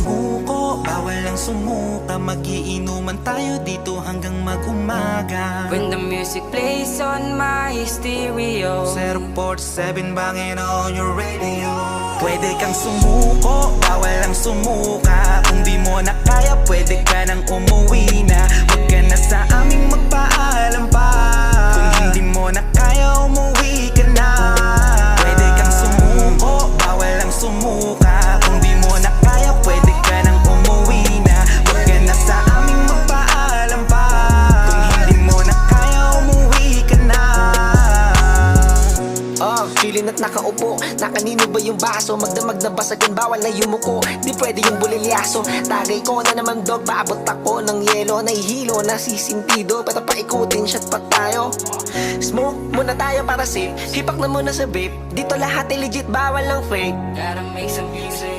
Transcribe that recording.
sumuko, bawal ang sumuka. Magiinuman tayo dito hanggang mag-umaga. When the music plays on my stereo, 047 bangin on your radio. Pwede kang sumuko, bawal ang sumuka. Kung di mo na kaya, pwede ka nang umuwi na. Huwag ka na sa aming magpaalam pa. Kung hindi mo na kaya, umuwi ka na. Pwede kang sumuko, bawal ang sumuka. Kung di mo na kaya, pwede ka nang umuwi na. Huwag ka na sa aming magpaalam pa. Kung hindi mo na kaya, umuwi ka na. Chillin' at nakaupo, na kanino ba yung baso? Magdamag na basagan, bawal na yumuko. Di pwede yung bulilyaso. Tagay ko na naman dog, paabot ako ng yelo. Nahihilo, nasisintido, pero paikutin shot pa tayo. Smoke muna tayo para safe, hipak na muna sa vape. Dito lahat ay legit, bawal ng fake. gotta make some music.